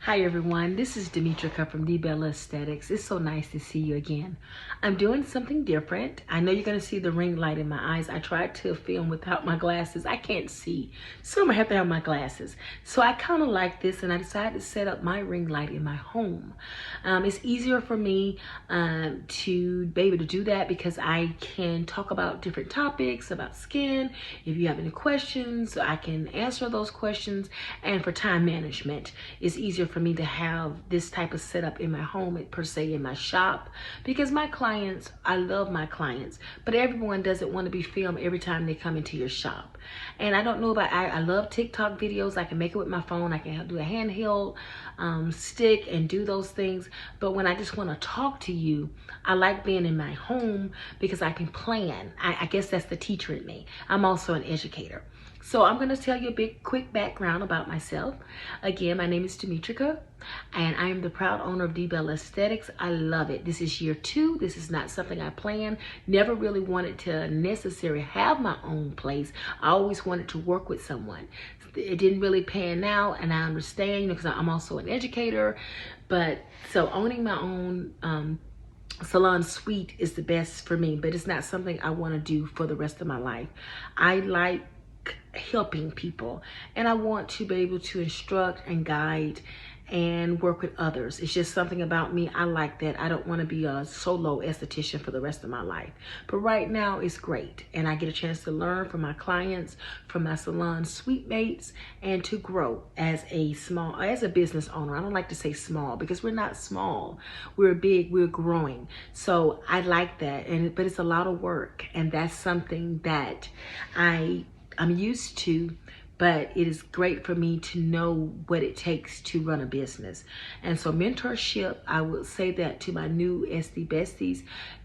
Hi everyone, this is Demetrica from Dbellaesthetics. It's so nice to see you again. I'm doing something different. I know you're going to see the ring light in my eyes. I tried to film without my glasses. I can't see, so I'm going to have to have my glasses. So I kind of like this, and I decided to set up my ring light in my home. It's easier for me to be able to do that because I can talk about different topics, about skin. If you have any questions, I can answer those questions. And for time management, it's easier for me to have this type of setup in my home, per se in my shop, because my clients, I love my clients, but everyone doesn't want to be filmed every time they come into your shop. And I don't know about, I love TikTok videos. I can make it with my phone. I can do a handheld stick and do those things. But when I just want to talk to you, I like being in my home because I can plan. I guess that's the teacher in me. I'm also an educator. So I'm going to tell you a quick background about myself. Again, my name is Demetrica, and I am the proud owner of Dbellaesthetics. I love it. This is year 2. This is not something I planned. Never really wanted to necessarily have my own place. I always wanted to work with someone. It didn't really pan out, and I understand, because I'm also an educator. But so owning my own salon suite is the best for me, but it's not something I want to do for the rest of my life. I like helping people, and I want to be able to instruct and guide and work with others. It's just something about me. I like that. I don't want to be a solo esthetician for the rest of my life. But right now it's great, and I get a chance to learn from my clients, from my salon suite mates, and to grow as a business owner. I don't like to say small because we're not small. We're big, we're growing. So I like that, but it's a lot of work, and that's something that I'm used to, but it is great for me to know what it takes to run a business. And so mentorship, I would say that to my new SD besties,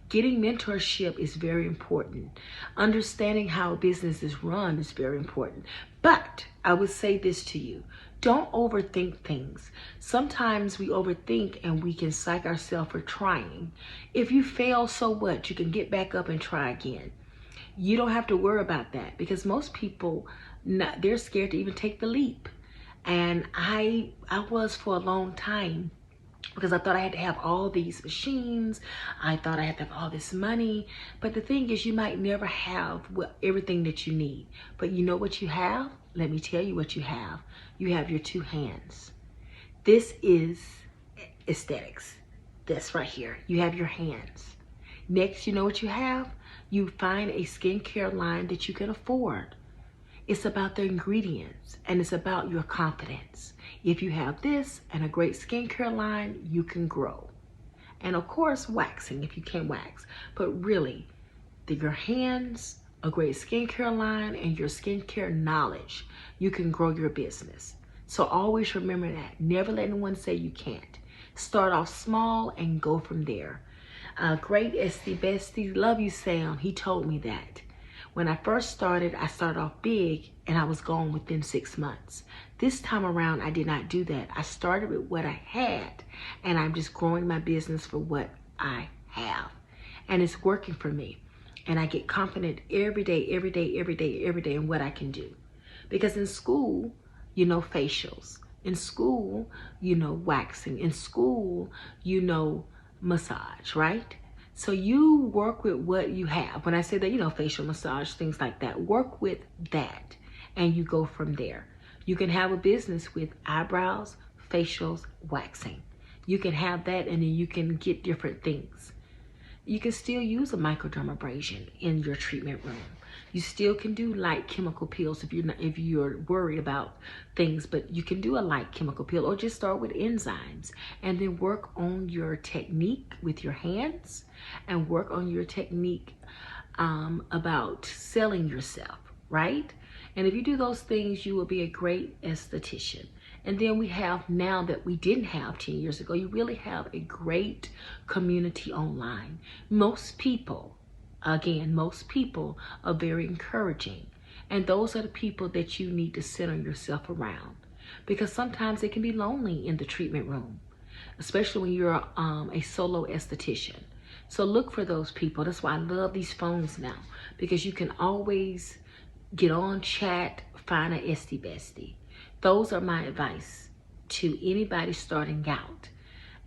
getting mentorship is very important. Understanding how a business is run is very important. But I would say this to you: don't overthink things. Sometimes we overthink and we can psych ourselves for trying. If you fail, so what? You can get back up and try again. You don't have to worry about that, because most people, they're scared to even take the leap. And I was for a long time, because I thought I had to have all these machines. I thought I had to have all this money. But the thing is, you might never have everything that you need. But you know what you have? Let me tell you what you have. You have your 2 hands. This is aesthetics. This right here. You have your hands. Next, you know what you have? You find a skincare line that you can afford. It's about the ingredients, and it's about your confidence. If you have this and a great skincare line, you can grow. And of course, waxing if you can wax. But really, your hands, a great skincare line, and your skincare knowledge, you can grow your business. So always remember that. Never let anyone say you can't. Start off small and go from there. Great SD bestie, love you Sam, he told me that. When I first started, I started off big and I was gone within 6 months. This time around, I did not do that. I started with what I had, and I'm just growing my business for what I have. And it's working for me. And I get confident every day in what I can do. Because in school, you know facials. In school, you know waxing. In school, you know massage, right? So you work with what you have. When I say that, you know, facial massage, things like that, work with that and you go from there. You can have a business with eyebrows, facials, waxing. You can have that, and then you can get different things. You can still use a microdermabrasion in your treatment room. You still can do light chemical peels if you're worried about things, but you can do a light chemical peel, or just start with enzymes and then work on your technique with your hands, and work on your technique about selling yourself, right? And if you do those things, you will be a great esthetician. And then we have, now that we didn't have 10 years ago, you really have a great community online. Most people, again, most people are very encouraging. And those are the people that you need to center yourself around. Because sometimes it can be lonely in the treatment room, especially when you're a solo esthetician. So look for those people. That's why I love these phones now, because you can always get on, chat, find an SD bestie. Those are my advice. to anybody starting out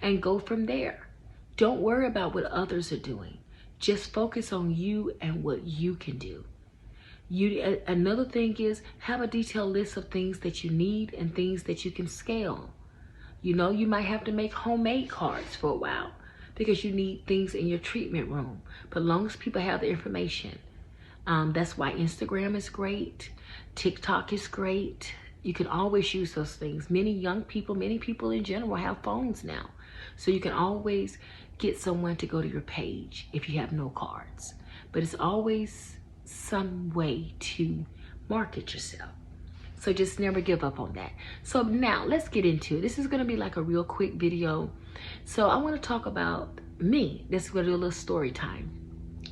and go from there. Don't worry about what others are doing. Just focus on you and what you can do. Another thing is, have a detailed list of things that you need and things that you can scale. You know, you might have to make homemade cards for a while because you need things in your treatment room. But as long as people have the information, that's why Instagram is great. TikTok is great. You can always use those things. Many people in general have phones now. So you can always get someone to go to your page if you have no cards. But it's always some way to market yourself. So just never give up on that. So now let's get into it. This is going to be like a real quick video. So I want to talk about me. This is going to be a little story time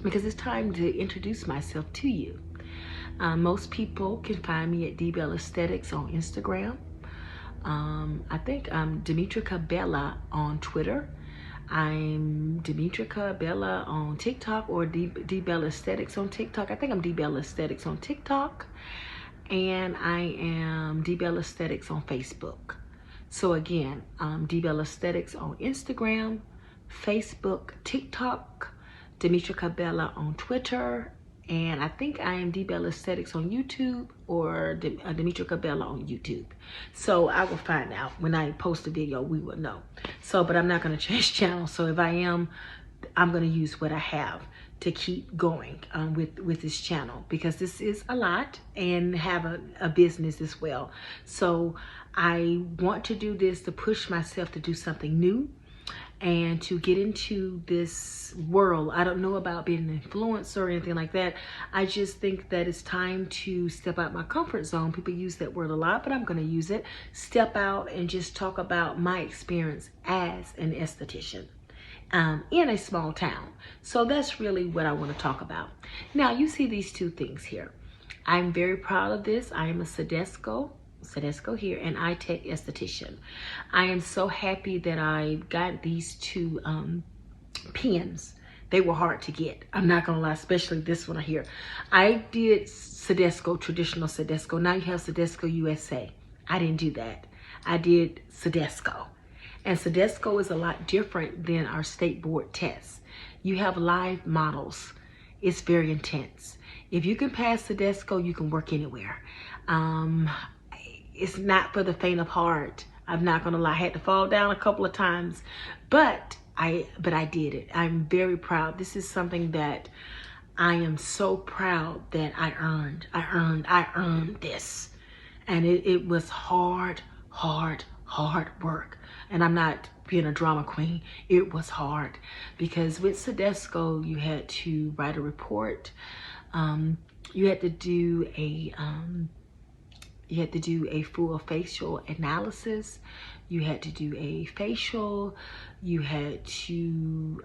because it's time to introduce myself to you. Most people can find me at Dbellaesthetics on Instagram. I think I'm Demetrica Bella on Twitter. I'm Demetrica Bella on TikTok, or Dbellaesthetics on TikTok. I think I'm Dbellaesthetics on TikTok. And I am Dbellaesthetics on Facebook. So again, Dbellaesthetics on Instagram, Facebook, TikTok, Demetrica Bella on Twitter, and I think I am Dbellaesthetics on YouTube, or Demetrica Bella on YouTube. So I will find out when I post a video. We will know. So, but I'm not going to change channels. So if I am, I'm going to use what I have to keep going with this channel, because this is a lot and have a business as well. So I want to do this to push myself to do something new and to get into this world. I don't know about being an influencer or anything like that. I just think that it's time to step out my comfort zone. People use that word a lot, but I'm going to use it. Step out and just talk about my experience as an esthetician in a small town. So that's really what I want to talk about. Now, you see these two things here. I'm very proud of this. I am a Sedesco here, and iTech esthetician. I am so happy that I got these two pens. They were hard to get. I'm not gonna lie, especially this one here. I did Sedesco, traditional Sedesco. Now you have Sedesco USA. I didn't do that. I did Sedesco. And Sedesco is a lot different than our state board tests. You have live models. It's very intense. If you can pass Sedesco, you can work anywhere. It's not for the faint of heart. I'm not gonna lie. I had to fall down a couple of times, but I did it. I'm very proud. This is something that I am so proud that I earned. I earned this. And it was hard work. And I'm not being a drama queen. It was hard because with Sedesco, you had to write a report. You had to do a full facial analysis. You had to do a facial. You had to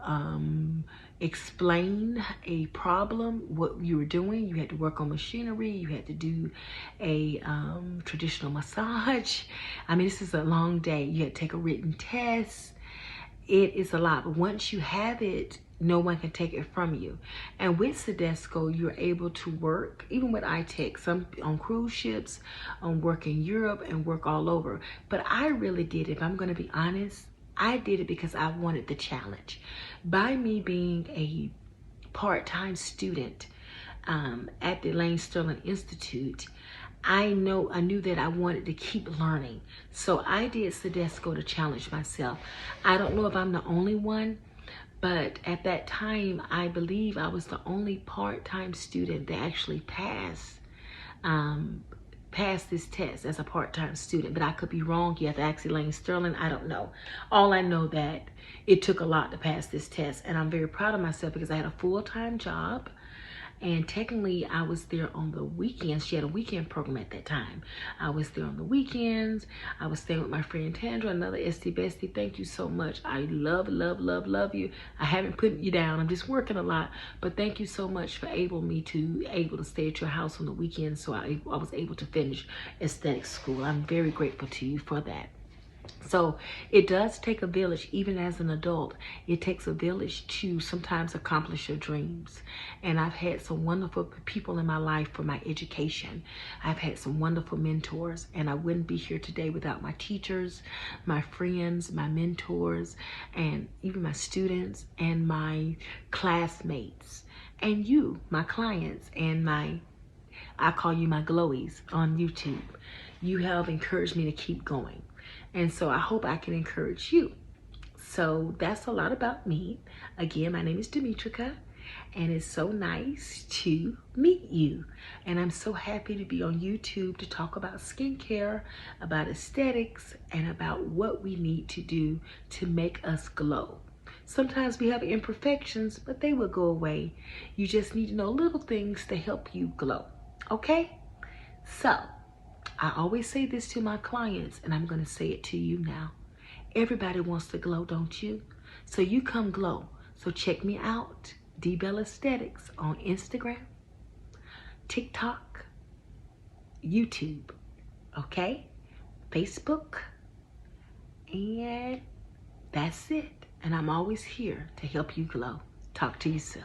explain a problem, what you were doing. You had to work on machinery. You had to do a traditional massage. I mean, this is a long day. You had to take a written test. It is a lot, but once you have it, no one can take it from you. And with Sedesco, you're able to work, even with iTech, some on cruise ships, on work in Europe and work all over. But I really did it. If I'm going to be honest, I did it because I wanted the challenge. By me being a part-time student at the Lane Sterling Institute, I knew that I wanted to keep learning. So I did Sedesco to challenge myself. I don't know if I'm the only one, but at that time, I believe I was the only part-time student that actually passed this test as a part-time student. But I could be wrong. You have to ask Elaine Sterling. I don't know. All I know that it took a lot to pass this test, and I'm very proud of myself because I had a full-time job. And technically, I was there on the weekends. She had a weekend program at that time. I was there on the weekends. I was staying with my friend Tandra, another SD bestie. Thank you so much. I love you. I haven't put you down. I'm just working a lot. But thank you so much for able to stay at your house on the weekends, so I was able to finish aesthetic school. I'm very grateful to you for that. So it does take a village, even as an adult. It takes a village to sometimes accomplish your dreams. And I've had some wonderful people in my life for my education. I've had some wonderful mentors, and I wouldn't be here today without my teachers, my friends, my mentors, and even my students and my classmates. And you, my clients, and I call you my glowies on YouTube. You have encouraged me to keep going. And so I hope I can encourage you. So that's a lot about me. Again, my name is Demetrica, and it's so nice to meet you. And I'm so happy to be on YouTube to talk about skincare, about aesthetics, and about what we need to do to make us glow. Sometimes we have imperfections, but they will go away. You just need to know little things to help you glow. Okay? So, I always say this to my clients, and I'm going to say it to you now. Everybody wants to glow, don't you? So you come glow. So check me out, Dbellaesthetics, on Instagram, TikTok, YouTube, okay? Facebook, and that's it. And I'm always here to help you glow. Talk to you soon.